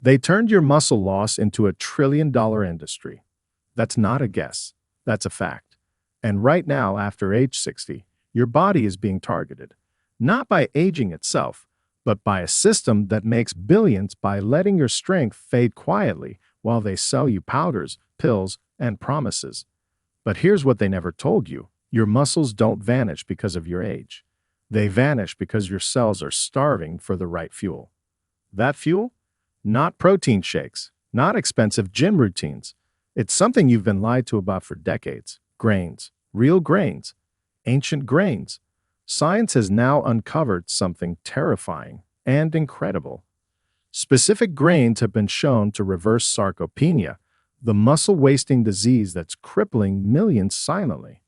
They turned your muscle loss into a trillion-dollar industry. That's not a guess. That's a fact. And right now, after age 60, your body is being targeted, not by aging itself, but by a system that makes billions by letting your strength fade quietly while they sell you powders, pills, and promises. But here's what they never told you. Your muscles don't vanish because of your age. They vanish because your cells are starving for the right fuel. That fuel? Not protein shakes, not expensive gym routines. It's something you've been lied to about for decades. Grains. Real grains. Ancient grains. Science has now uncovered something terrifying and incredible. Specific grains have been shown to reverse sarcopenia, the muscle-wasting disease that's crippling millions silently.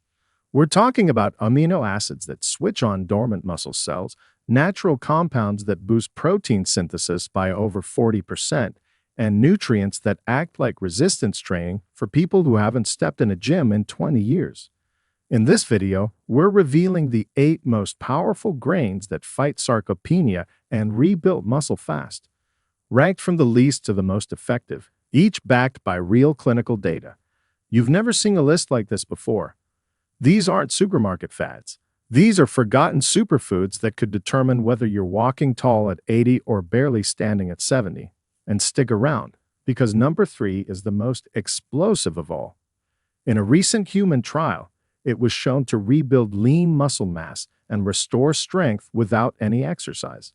We're talking about amino acids that switch on dormant muscle cells, natural compounds that boost protein synthesis by over 40%, and nutrients that act like resistance training for people who haven't stepped in a gym in 20 years. In this video, we're revealing the 8 most powerful grains that fight sarcopenia and rebuild muscle fast. Ranked from the least to the most effective, each backed by real clinical data. You've never seen a list like this before. These aren't supermarket fads. These are forgotten superfoods that could determine whether you're walking tall at 80 or barely standing at 70. And stick around, because number 3 is the most explosive of all. In a recent human trial, it was shown to rebuild lean muscle mass and restore strength without any exercise.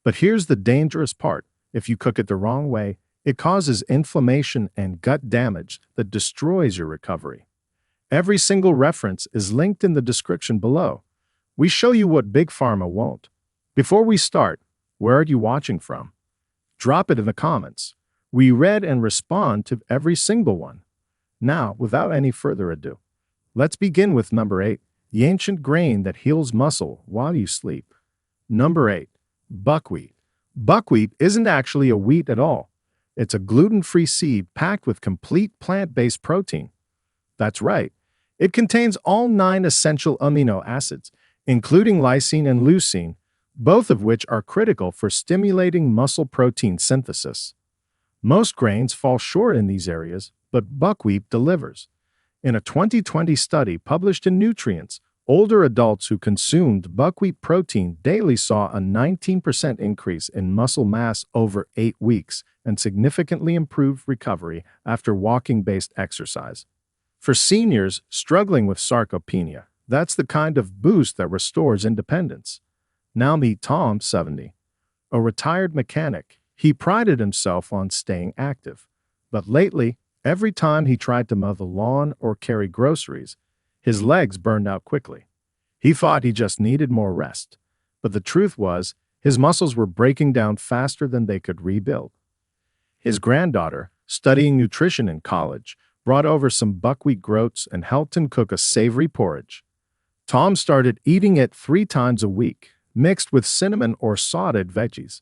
But here's the dangerous part. If you cook it the wrong way, it causes inflammation and gut damage that destroys your recovery. Every single reference is linked in the description below. We show you what Big Pharma won't. Before we start, where are you watching from? Drop it in the comments. We read and respond to every single one. Now, without any further ado, let's begin with number 8, the ancient grain that heals muscle while you sleep. Number 8, buckwheat. Buckwheat isn't actually a wheat at all. It's a gluten-free seed packed with complete plant-based protein. That's right. It contains all 9 essential amino acids, including lysine and leucine, both of which are critical for stimulating muscle protein synthesis. Most grains fall short in these areas, but buckwheat delivers. In a 2020 study published in Nutrients, older adults who consumed buckwheat protein daily saw a 19% increase in muscle mass over 8 weeks and significantly improved recovery after walking-based exercise. For seniors struggling with sarcopenia, that's the kind of boost that restores independence. Now meet Tom, 70. A retired mechanic, he prided himself on staying active. But lately, every time he tried to mow the lawn or carry groceries, his legs burned out quickly. He thought he just needed more rest. But the truth was, his muscles were breaking down faster than they could rebuild. His granddaughter, studying nutrition in college, brought over some buckwheat groats and helped him cook a savory porridge. Tom started eating it 3 times a week, mixed with cinnamon or sauteed veggies.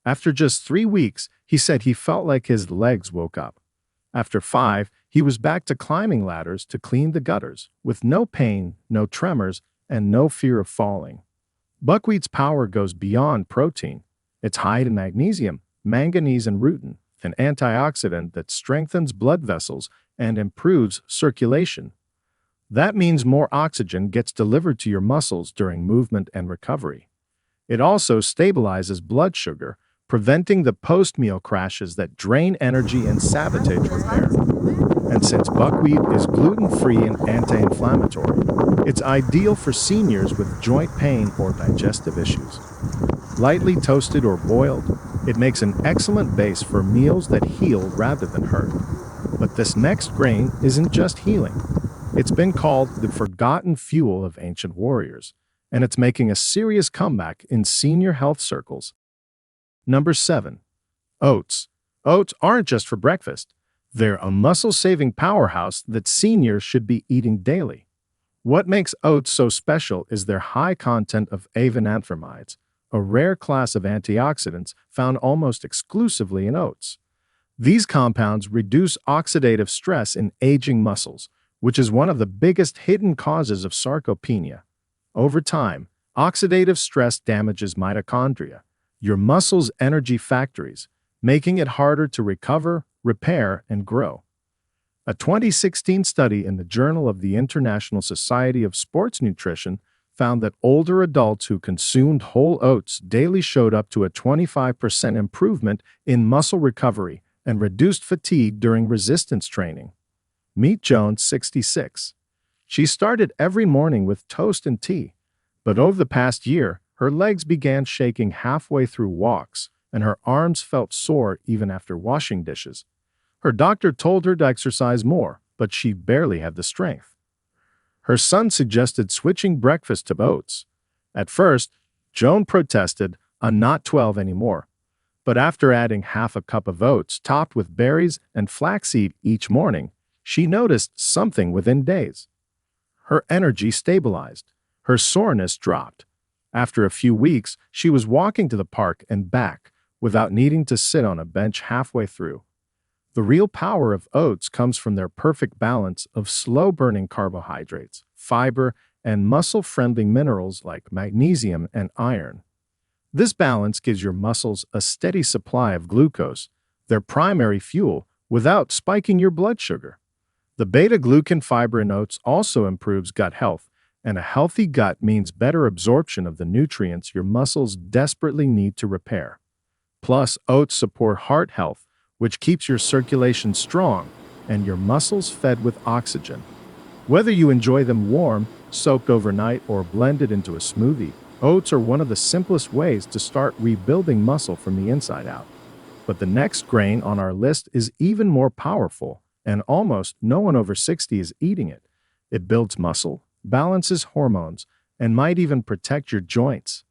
After just 3 weeks, he said he felt like his legs woke up. After 5, he was back to climbing ladders to clean the gutters, with no pain, no tremors, and no fear of falling. Buckwheat's power goes beyond protein. It's high in magnesium, manganese, and rutin, an antioxidant that strengthens blood vessels and improves circulation. That means more oxygen gets delivered to your muscles during movement and recovery. It also stabilizes blood sugar, preventing the post-meal crashes that drain energy and sabotage repair. And since buckwheat is gluten-free and anti-inflammatory, it's ideal for seniors with joint pain or digestive issues. Lightly toasted or boiled, it makes an excellent base for meals that heal rather than hurt. But this next grain isn't just healing. It's been called the forgotten fuel of ancient warriors, and it's making a serious comeback in senior health circles. Number 7. Oats. Oats aren't just for breakfast. They're a muscle-saving powerhouse that seniors should be eating daily. What makes oats so special is their high content of avenanthramides, a rare class of antioxidants found almost exclusively in oats. These compounds reduce oxidative stress in aging muscles, which is one of the biggest hidden causes of sarcopenia. Over time, oxidative stress damages mitochondria, your muscle's energy factories, making it harder to recover, repair, and grow. A 2016 study in the Journal of the International Society of Sports Nutrition found that older adults who consumed whole oats daily showed up to a 25% improvement in muscle recovery and reduced fatigue during resistance training. Meet Jones, 66. She started every morning with toast and tea, but over the past year, her legs began shaking halfway through walks, and her arms felt sore even after washing dishes. Her doctor told her to exercise more, but she barely had the strength. Her son suggested switching breakfast to oats. At first, Joan protested, "I'm not 12 anymore." But after adding half a cup of oats topped with berries and flaxseed each morning, she noticed something within days. Her energy stabilized. Her soreness dropped. After a few weeks, she was walking to the park and back without needing to sit on a bench halfway through. The real power of oats comes from their perfect balance of slow-burning carbohydrates, fiber, and muscle-friendly minerals like magnesium and iron. This balance gives your muscles a steady supply of glucose, their primary fuel, without spiking your blood sugar. The beta-glucan fiber in oats also improves gut health, and a healthy gut means better absorption of the nutrients your muscles desperately need to repair. Plus, oats support heart health, which keeps your circulation strong and your muscles fed with oxygen. Whether you enjoy them warm, soaked overnight, or blended into a smoothie, oats are one of the simplest ways to start rebuilding muscle from the inside out. But the next grain on our list is even more powerful, and almost no one over 60 is eating it. It builds muscle, balances hormones, and might even protect your joints.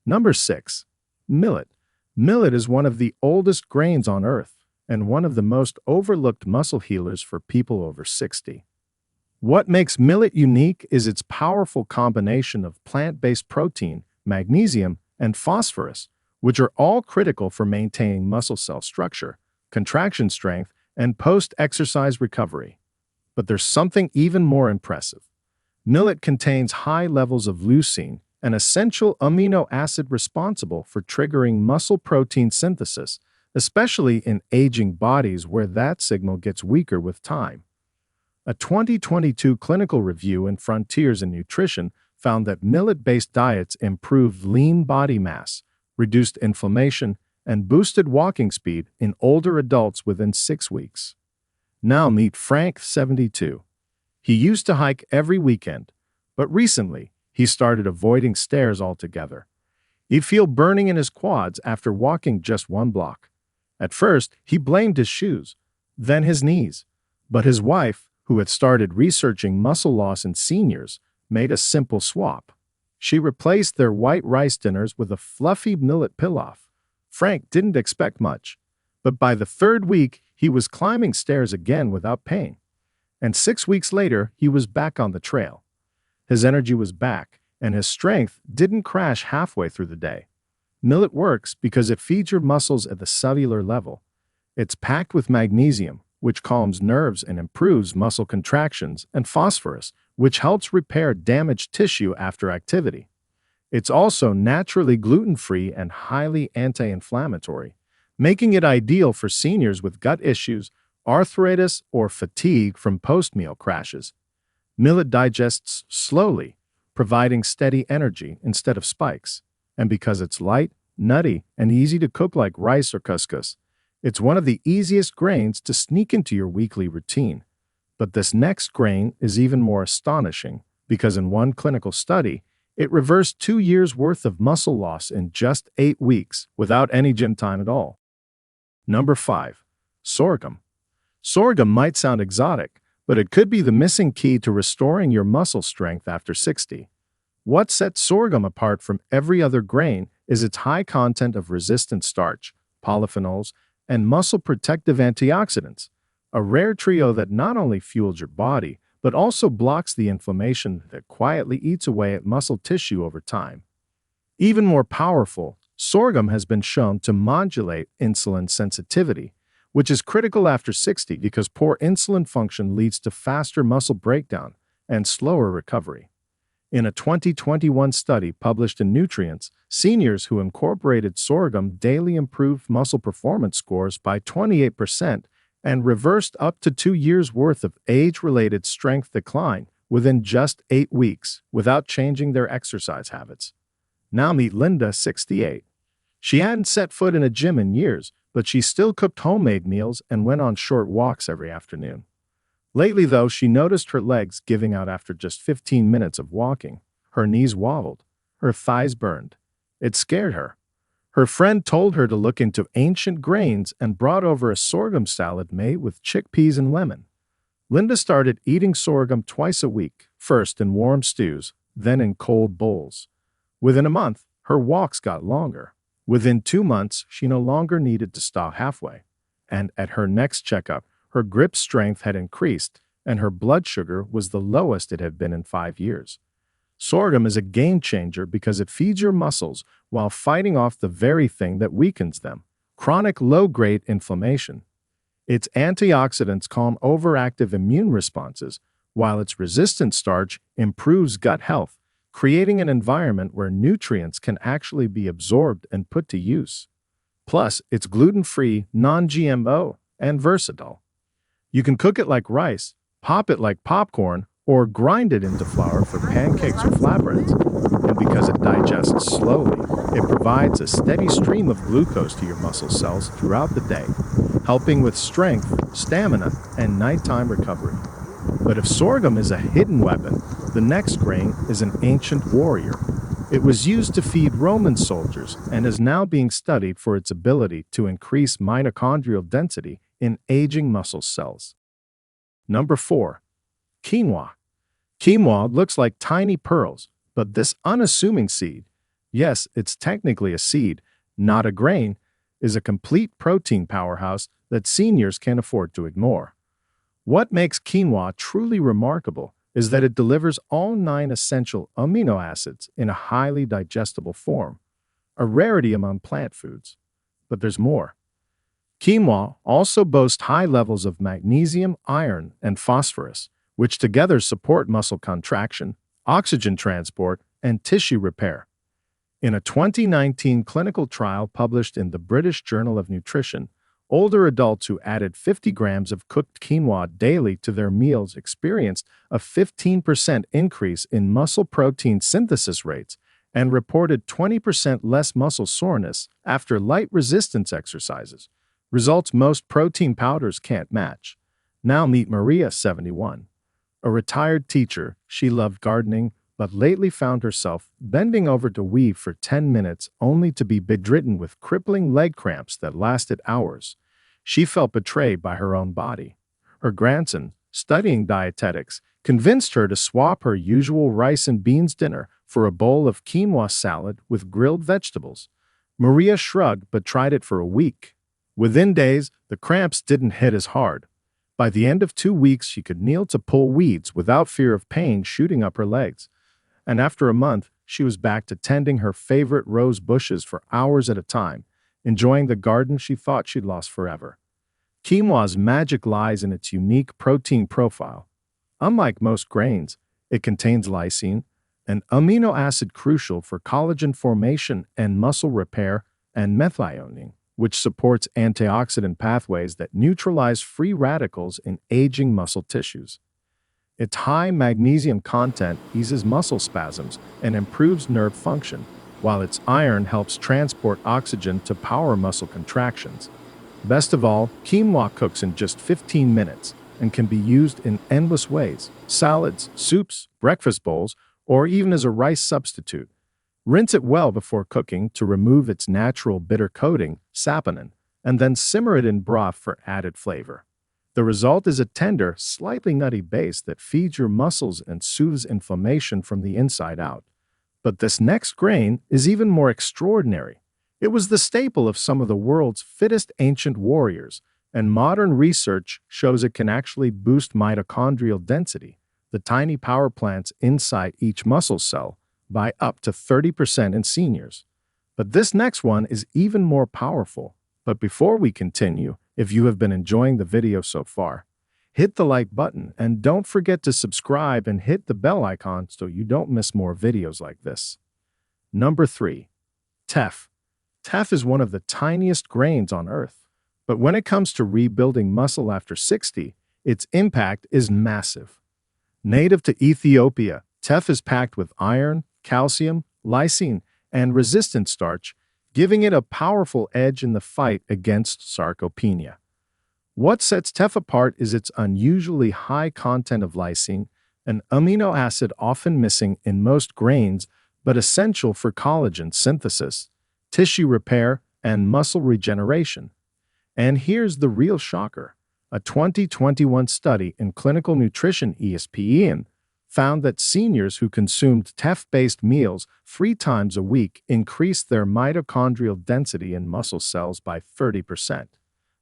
Number 6. Millet. Millet is one of the oldest grains on Earth and one of the most overlooked muscle healers for people over 60. What makes millet unique is its powerful combination of plant-based protein, magnesium, and phosphorus, which are all critical for maintaining muscle cell structure, contraction strength, and post-exercise recovery. But there's something even more impressive. Millet contains high levels of leucine, an essential amino acid responsible for triggering muscle protein synthesis, especially in aging bodies where that signal gets weaker with time. A 2022 clinical review in Frontiers in Nutrition found that millet-based diets improved lean body mass, reduced inflammation, and boosted walking speed in older adults within 6 weeks. Now meet Frank, 72. He used to hike every weekend, but recently he started avoiding stairs altogether. He'd feel burning in his quads after walking just 1 block. At first, he blamed his shoes, then his knees. But his wife, who had started researching muscle loss in seniors, made a simple swap. She replaced their white rice dinners with a fluffy millet pilaf. Frank didn't expect much, but by the 3rd week, he was climbing stairs again without pain. And 6 weeks later, he was back on the trail. His energy was back, and his strength didn't crash halfway through the day. Millet works because it feeds your muscles at the cellular level. It's packed with magnesium, which calms nerves and improves muscle contractions, and phosphorus, which helps repair damaged tissue after activity. It's also naturally gluten-free and highly anti-inflammatory, making it ideal for seniors with gut issues, arthritis, or fatigue from post-meal crashes. Millet digests slowly, providing steady energy instead of spikes. And because it's light, nutty, and easy to cook like rice or couscous, it's one of the easiest grains to sneak into your weekly routine. But this next grain is even more astonishing because in one clinical study, it reversed 2 years' worth of muscle loss in just 8 weeks without any gym time at all. Number 5. Sorghum. Sorghum might sound exotic, but it could be the missing key to restoring your muscle strength after 60. What sets sorghum apart from every other grain is its high content of resistant starch, polyphenols, and muscle-protective antioxidants, a rare trio that not only fuels your body, but also blocks the inflammation that quietly eats away at muscle tissue over time. Even more powerful, sorghum has been shown to modulate insulin sensitivity, which is critical after 60 because poor insulin function leads to faster muscle breakdown and slower recovery. In a 2021 study published in Nutrients, seniors who incorporated sorghum daily improved muscle performance scores by 28% and reversed up to 2 years' worth of age-related strength decline within just 8 weeks without changing their exercise habits. Now meet Linda, 68. She hadn't set foot in a gym in years, but she still cooked homemade meals and went on short walks every afternoon. Lately, though, she noticed her legs giving out after just 15 minutes of walking. Her knees wobbled. Her thighs burned. It scared her. Her friend told her to look into ancient grains and brought over a sorghum salad made with chickpeas and lemon. Linda started eating sorghum twice a week, first in warm stews, then in cold bowls. Within a month, her walks got longer. Within 2 months, she no longer needed to stop halfway. And at her next checkup, her grip strength had increased, and her blood sugar was the lowest it had been in 5 years. Sorghum is a game changer because it feeds your muscles while fighting off the very thing that weakens them, chronic low-grade inflammation. Its antioxidants calm overactive immune responses, while its resistant starch improves gut health, creating an environment where nutrients can actually be absorbed and put to use. Plus, it's gluten-free, non-GMO, and versatile. You can cook it like rice, pop it like popcorn, or grind it into flour for pancakes or flatbreads. And because it digests slowly, it provides a steady stream of glucose to your muscle cells throughout the day, helping with strength, stamina, and nighttime recovery. But if sorghum is a hidden weapon, the next grain is an ancient warrior. It was used to feed Roman soldiers and is now being studied for its ability to increase mitochondrial density in aging muscle cells. Number 4. Quinoa. Quinoa looks like tiny pearls, but this unassuming seed, yes, it's technically a seed, not a grain, is a complete protein powerhouse that seniors can't afford to ignore. What makes quinoa truly remarkable is that it delivers all 9 essential amino acids in a highly digestible form, a rarity among plant foods. But there's more. Quinoa also boasts high levels of magnesium, iron, and phosphorus, which together support muscle contraction, oxygen transport, and tissue repair. In a 2019 clinical trial published in the British Journal of Nutrition, older adults who added 50 grams of cooked quinoa daily to their meals experienced a 15% increase in muscle protein synthesis rates and reported 20% less muscle soreness after light resistance exercises, results most protein powders can't match. Now meet Maria, 71. A retired teacher, she loved gardening, but lately found herself bending over to weave for 10 minutes only to be bedridden with crippling leg cramps that lasted hours. She felt betrayed by her own body. Her grandson, studying dietetics, convinced her to swap her usual rice and beans dinner for a bowl of quinoa salad with grilled vegetables. Maria shrugged but tried it for a week. Within days, the cramps didn't hit as hard. By the end of 2 weeks, she could kneel to pull weeds without fear of pain shooting up her legs. And after a month, she was back to tending her favorite rose bushes for hours at a time, enjoying the garden she thought she'd lost forever. Quinoa's magic lies in its unique protein profile. Unlike most grains, it contains lysine, an amino acid crucial for collagen formation and muscle repair, and methionine, which supports antioxidant pathways that neutralize free radicals in aging muscle tissues. Its high magnesium content eases muscle spasms and improves nerve function, while its iron helps transport oxygen to power muscle contractions. Best of all, quinoa cooks in just 15 minutes and can be used in endless ways: salads, soups, breakfast bowls, or even as a rice substitute. Rinse it well before cooking to remove its natural bitter coating, saponin, and then simmer it in broth for added flavor. The result is a tender, slightly nutty base that feeds your muscles and soothes inflammation from the inside out. But this next grain is even more extraordinary. It was the staple of some of the world's fittest ancient warriors, and modern research shows it can actually boost mitochondrial density, the tiny power plants inside each muscle cell, by up to 30% in seniors. But this next one is even more powerful. But before we continue, if you have been enjoying the video so far, hit the like button, and don't forget to subscribe and hit the bell icon so you don't miss more videos like this. Number 3. Teff. Teff is one of the tiniest grains on Earth. But when it comes to rebuilding muscle after 60, its impact is massive. Native to Ethiopia, teff is packed with iron, calcium, lysine, and resistant starch, giving it a powerful edge in the fight against sarcopenia. What sets teff apart is its unusually high content of lysine, an amino acid often missing in most grains but essential for collagen synthesis, tissue repair, and muscle regeneration. And here's the real shocker. A 2021 study in Clinical Nutrition (ESPN) found that seniors who consumed teff-based meals 3 times a week increased their mitochondrial density in muscle cells by 30%,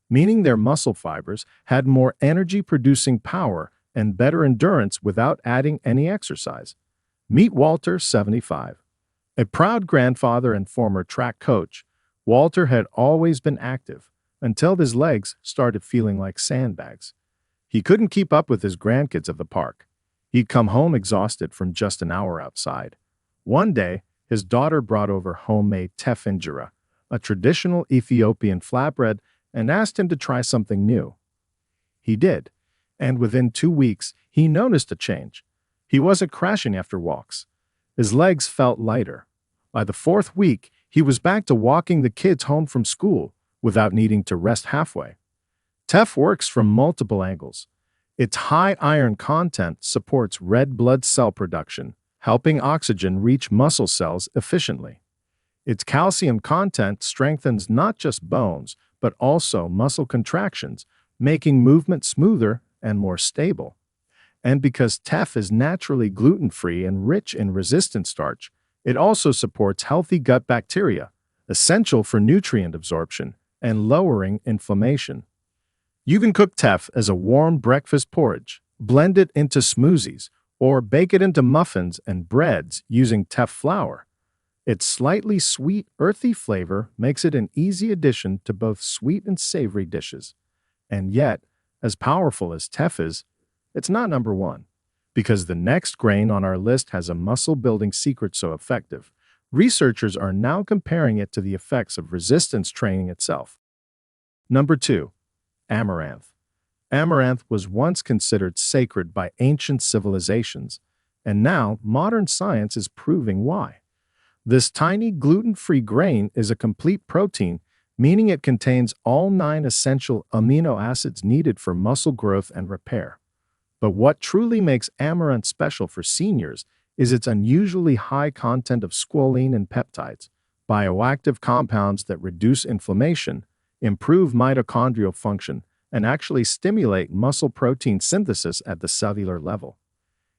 meaning their muscle fibers had more energy-producing power and better endurance without adding any exercise. Meet Walter, 75. A proud grandfather and former track coach, Walter had always been active until his legs started feeling like sandbags. He couldn't keep up with his grandkids at the park. He'd come home exhausted from just an hour outside. One day, his daughter brought over homemade teff injera, a traditional Ethiopian flatbread, and asked him to try something new. He did, and within 2 weeks, he noticed a change. He wasn't crashing after walks. His legs felt lighter. By the 4th week, he was back to walking the kids home from school without needing to rest halfway. Teff works from multiple angles. Its high iron content supports red blood cell production, helping oxygen reach muscle cells efficiently. Its calcium content strengthens not just bones, but also muscle contractions, making movement smoother and more stable. And because teff is naturally gluten-free and rich in resistant starch, it also supports healthy gut bacteria, essential for nutrient absorption and lowering inflammation. You can cook teff as a warm breakfast porridge, blend it into smoothies, or bake it into muffins and breads using teff flour. Its slightly sweet, earthy flavor makes it an easy addition to both sweet and savory dishes. And yet, as powerful as teff is, it's not number 1, because the next grain on our list has a muscle-building secret so effective. Researchers are now comparing it to the effects of resistance training itself. Number 2. Amaranth. Amaranth was once considered sacred by ancient civilizations, and now modern science is proving why. This tiny gluten-free grain is a complete protein, meaning it contains all 9 essential amino acids needed for muscle growth and repair. But what truly makes amaranth special for seniors is its unusually high content of squalene and peptides, bioactive compounds that reduce inflammation, improve mitochondrial function, and actually stimulate muscle protein synthesis at the cellular level.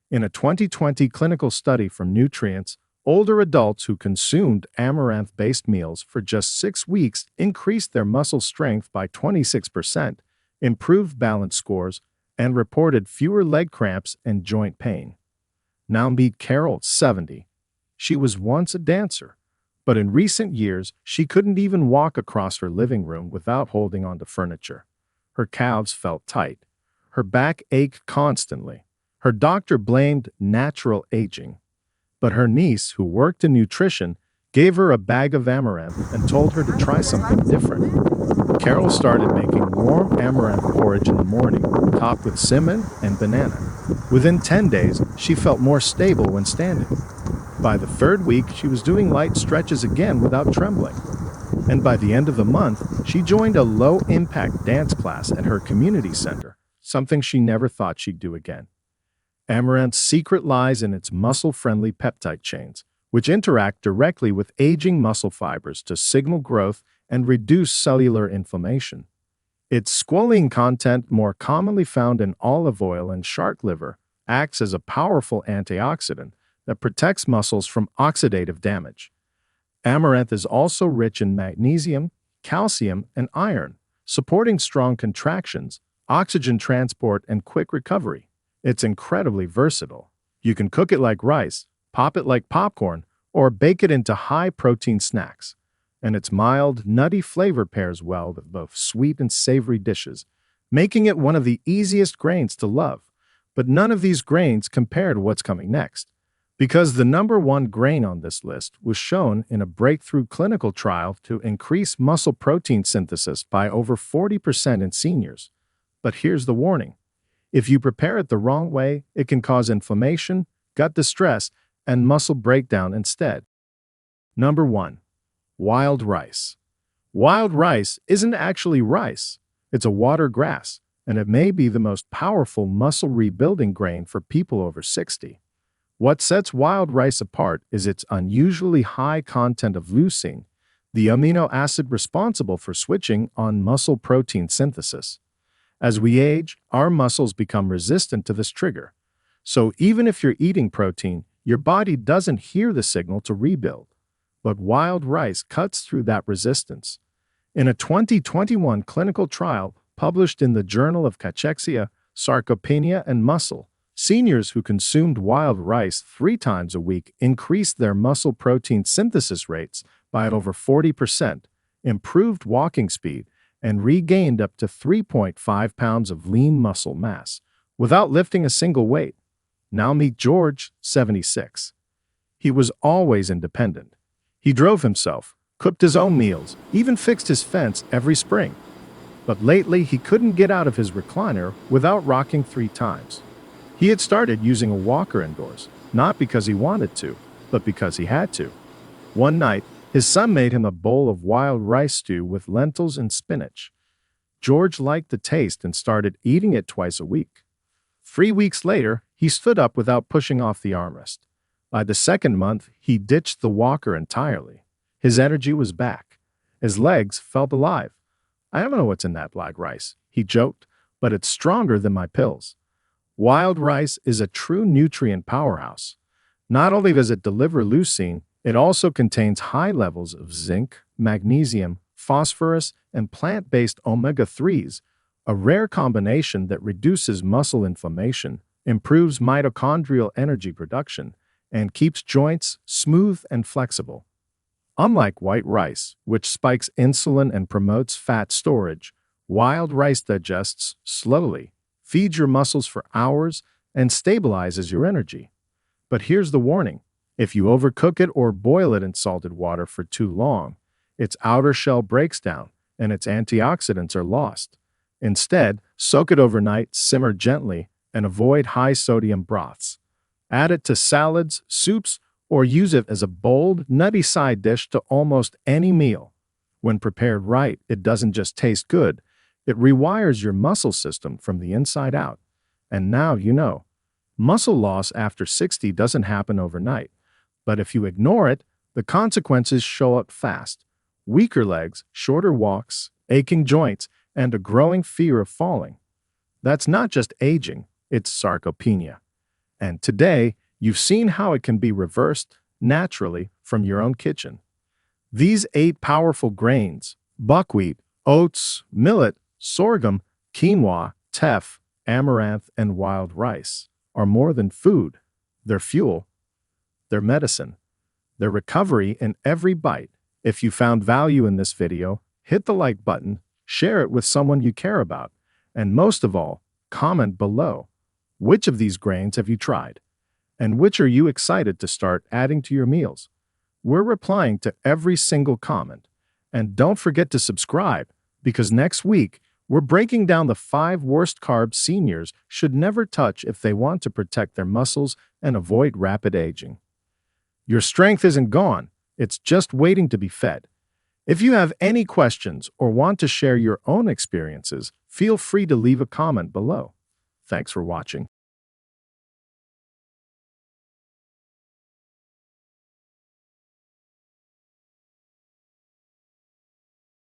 In a 2020 clinical study from Nutrients, older adults who consumed amaranth-based meals for just 6 weeks increased their muscle strength by 26%, improved balance scores, and reported fewer leg cramps and joint pain. Now meet Carol, 70. She was once a dancer, but in recent years, she couldn't even walk across her living room without holding onto furniture. Her calves felt tight. Her back ached constantly. Her doctor blamed natural aging. But her niece, who worked in nutrition, gave her a bag of amaranth and told her to try something different. Carol started making warm amaranth porridge in the morning, topped with cinnamon and banana. Within 10 days, she felt more stable when standing. By the 3rd week, she was doing light stretches again without trembling. And by the end of the month, she joined a low-impact dance class at her community center, something she never thought she'd do again. Amaranth's secret lies in its muscle-friendly peptide chains, which interact directly with aging muscle fibers to signal growth and reduce cellular inflammation. Its squalene content, more commonly found in olive oil and shark liver, acts as a powerful antioxidant that protects muscles from oxidative damage. Amaranth is also rich in magnesium, calcium, and iron, supporting strong contractions, oxygen transport, and quick recovery. It's incredibly versatile. You can cook it like rice, pop it like popcorn, or bake it into high-protein snacks. And its mild, nutty flavor pairs well with both sweet and savory dishes, making it one of the easiest grains to love. But none of these grains compare to what's coming next, because the number one grain on this list was shown in a breakthrough clinical trial to increase muscle protein synthesis by over 40% in seniors. But here's the warning. If you prepare it the wrong way, it can cause inflammation, gut distress, and muscle breakdown instead. Number 1. Wild rice. Wild rice isn't actually rice. It's a water grass, and it may be the most powerful muscle rebuilding grain for people over 60. What sets wild rice apart is its unusually high content of leucine, the amino acid responsible for switching on muscle protein synthesis. As we age, our muscles become resistant to this trigger. So even if you're eating protein, your body doesn't hear the signal to rebuild. But wild rice cuts through that resistance. In a 2021 clinical trial published in the Journal of Cachexia, Sarcopenia, and Muscle, seniors who consumed wild rice 3 times a week increased their muscle protein synthesis rates by over 40%, improved walking speed, and regained up to 3.5 pounds of lean muscle mass without lifting a single weight. Now meet George, 76. He was always independent. He drove himself, cooked his own meals, even fixed his fence every spring. But lately, he couldn't get out of his recliner without rocking 3 times. He had started using a walker indoors, not because he wanted to, but because he had to. One night, his son made him a bowl of wild rice stew with lentils and spinach. George liked the taste and started eating it twice a week. 3 weeks later, he stood up without pushing off the armrest. By the second month, he ditched the walker entirely. His energy was back. His legs felt alive. "I don't know what's in that black rice," he joked, "but it's stronger than my pills." Wild rice is a true nutrient powerhouse. Not only does it deliver leucine, it also contains high levels of zinc, magnesium, phosphorus, and plant-based omega-3s, a rare combination that reduces muscle inflammation, improves mitochondrial energy production, and keeps joints smooth and flexible. Unlike white rice, which spikes insulin and promotes fat storage, wild rice digests slowly, feeds your muscles for hours, and stabilizes your energy. But here's the warning. If you overcook it or boil it in salted water for too long, its outer shell breaks down and its antioxidants are lost. Instead, soak it overnight, simmer gently, and avoid high-sodium broths. Add it to salads, soups, or use it as a bold, nutty side dish to almost any meal. When prepared right, it doesn't just taste good, it rewires your muscle system from the inside out. And now you know. Muscle loss after 60 doesn't happen overnight. But if you ignore it, the consequences show up fast. Weaker legs, shorter walks, aching joints, and a growing fear of falling. That's not just aging, it's sarcopenia. And today, you've seen how it can be reversed naturally from your own kitchen. These 8 powerful grains, buckwheat, oats, millet, sorghum, quinoa, teff, amaranth, and wild rice, are more than food. They're fuel. They're medicine. They're recovery in every bite. If you found value in this video, hit the like button, share it with someone you care about, and most of all, comment below. Which of these grains have you tried? And which are you excited to start adding to your meals? We're replying to every single comment. And don't forget to subscribe, because next week, we're breaking down the 5 worst carbs seniors should never touch if they want to protect their muscles and avoid rapid aging. Your strength isn't gone, it's just waiting to be fed. If you have any questions or want to share your own experiences, feel free to leave a comment below. Thanks for watching.